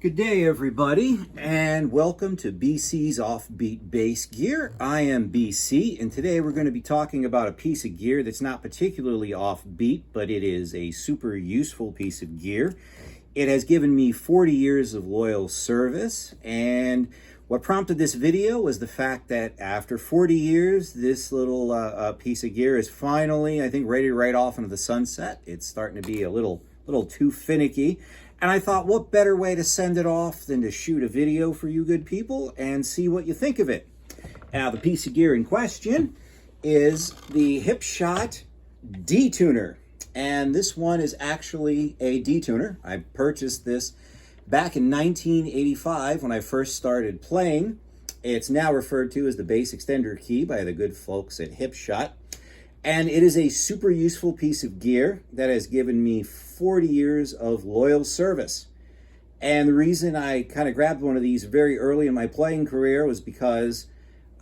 Good day, everybody, and welcome to BC's Offbeat Bass Gear. I am BC, and today we're going to be talking about a piece of gear that's not particularly offbeat, but it is a super useful piece of gear. It has given me 40 years of loyal service, and what prompted this video was the fact that after 40 years, this little piece of gear is finally, I think, ready to ride off into the sunset. It's starting to be a little too finicky. And I thought, what better way to send it off than to shoot a video for you good people and see what you think of it. Now, the piece of gear in question is the Hipshot D Tuner. And this one is actually a D Tuner. I purchased this back in 1985 when I first started playing. It's now referred to as the bass extender key by the good folks at Hipshot. And it is a super useful piece of gear that has given me 40 years of loyal service. And the reason I kind of grabbed one of these very early in my playing career was because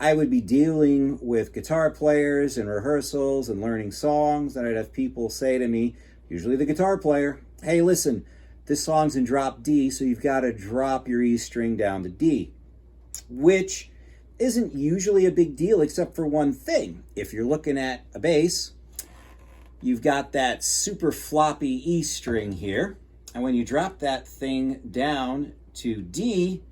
I would be dealing with guitar players and rehearsals and learning songs, and I'd have people say to me, usually the guitar player, hey, listen, this song's in drop D, so you've got to drop your E string down to D, which isn't usually a big deal except for one thing. If you're looking at a bass, you've got that super floppy E string here, and when you drop that thing down to D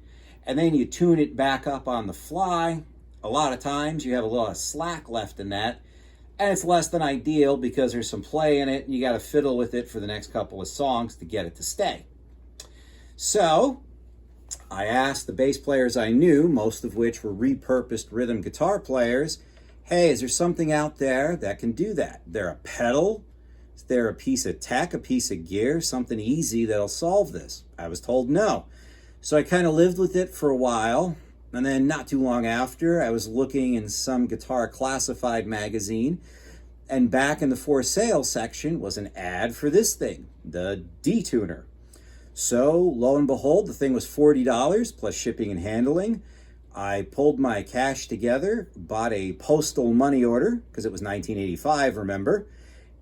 and then you tune it back up on the fly, a lot of times you have a lot of slack left in that, and it's less than ideal because there's some play in it and you got to fiddle with it for the next couple of songs to get it to stay. So I asked the bass players I knew, most of which were repurposed rhythm guitar players, hey, is there something out there that can do that? Is there a pedal? Is there a piece of tech, a piece of gear, something easy that'll solve this? I was told no. So I kind of lived with it for a while, and then not too long after, I was looking in some Guitar Classified magazine, and back in the for sale section was an ad for this thing, the D Tuner. So, lo and behold, the thing was $40 plus shipping and handling. I pulled my cash together, bought a postal money order, because it was 1985, remember?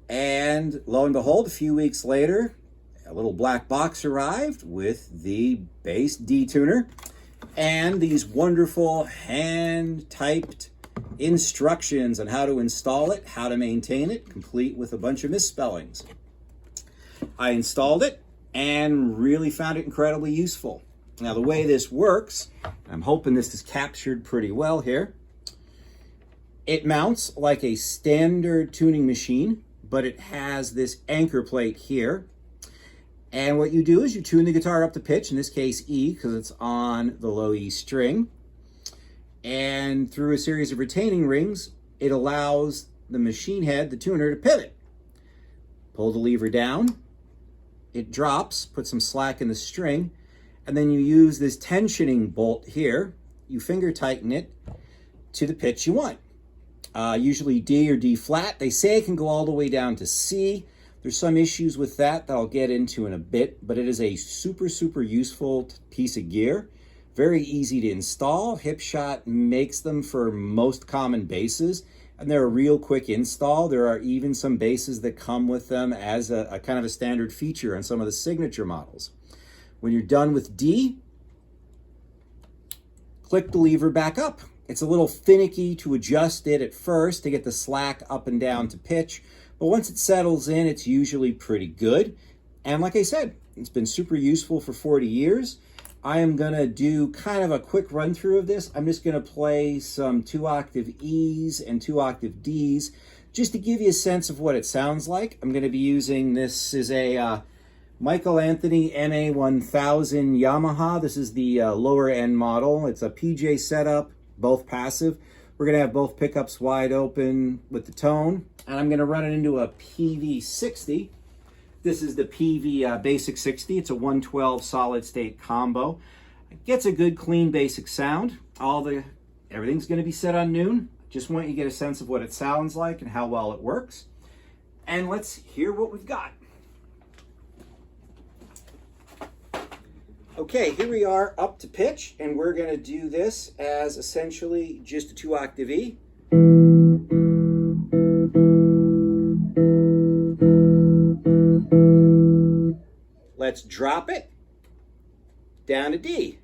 And lo and behold, a few weeks later, a little black box arrived with the Bass D Tuner and these wonderful hand-typed instructions on how to install it, how to maintain it, complete with a bunch of misspellings. I installed it and really found it incredibly useful. Now, the way this works, I'm hoping this is captured pretty well here. It mounts like a standard tuning machine, but it has this anchor plate here. And what you do is you tune the guitar up to pitch, in this case E, because it's on the low E string. And through a series of retaining rings, it allows the machine head, the tuner, to pivot. Pull the lever down. It drops, put some slack in the string, and then you use this tensioning bolt here. You finger tighten it to the pitch you want. Usually D or D flat. They say it can go all the way down to C. There's some issues with that I'll get into in a bit, but it is a super useful piece of gear. Very easy to install. Hipshot makes them for most common basses, and they're a real quick install. There are even some basses that come with them as a kind of a standard feature on some of the signature models. When you're done with D, click the lever back up. It's a little finicky to adjust it at first to get the slack up and down to pitch, but once it settles in, it's usually pretty good. And like I said, it's been super useful for 40 years. I am gonna do kind of a quick run through of this. I'm just gonna play some 2-octave E's and 2-octave D's just to give you a sense of what it sounds like. I'm gonna be using, this is a Michael Anthony MA1000 Yamaha. This is the lower end model. It's a PJ setup, both passive. We're gonna have both pickups wide open with the tone, and I'm gonna run it into a PV60. This is the PV Basic 60. It's a 112 solid state combo. It gets a good clean basic sound. Everything's gonna be set on noon. Just want you to get a sense of what it sounds like and how well it works. And let's hear what we've got. Okay, here we are up to pitch, and we're gonna do this as essentially just a 2-octave E. Let's drop it. down to D.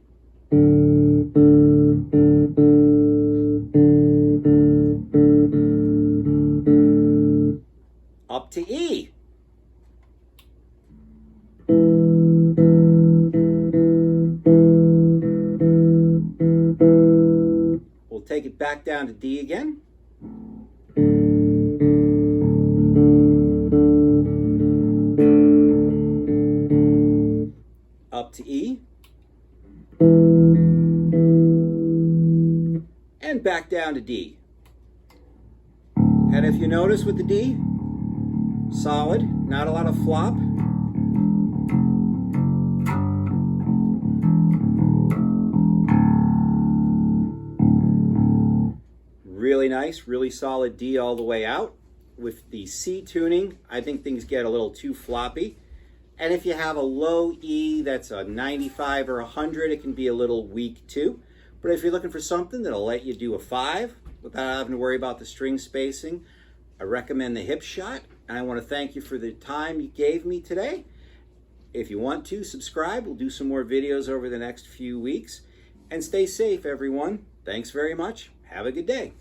Up to E. We'll take it back down to D again. Up to E. And back down to D. And if you notice with the D, solid, not a lot of flop. Really nice, really solid D all the way out. With the C tuning, I think things get a little too floppy. And if you have a low E that's a 95 or 100, it can be a little weak too. But if you're looking for something that'll let you do a 5 without having to worry about the string spacing, I recommend the Hipshot. And I want to thank you for the time you gave me today. If you want to, subscribe. We'll do some more videos over the next few weeks. And stay safe, everyone. Thanks very much. Have a good day.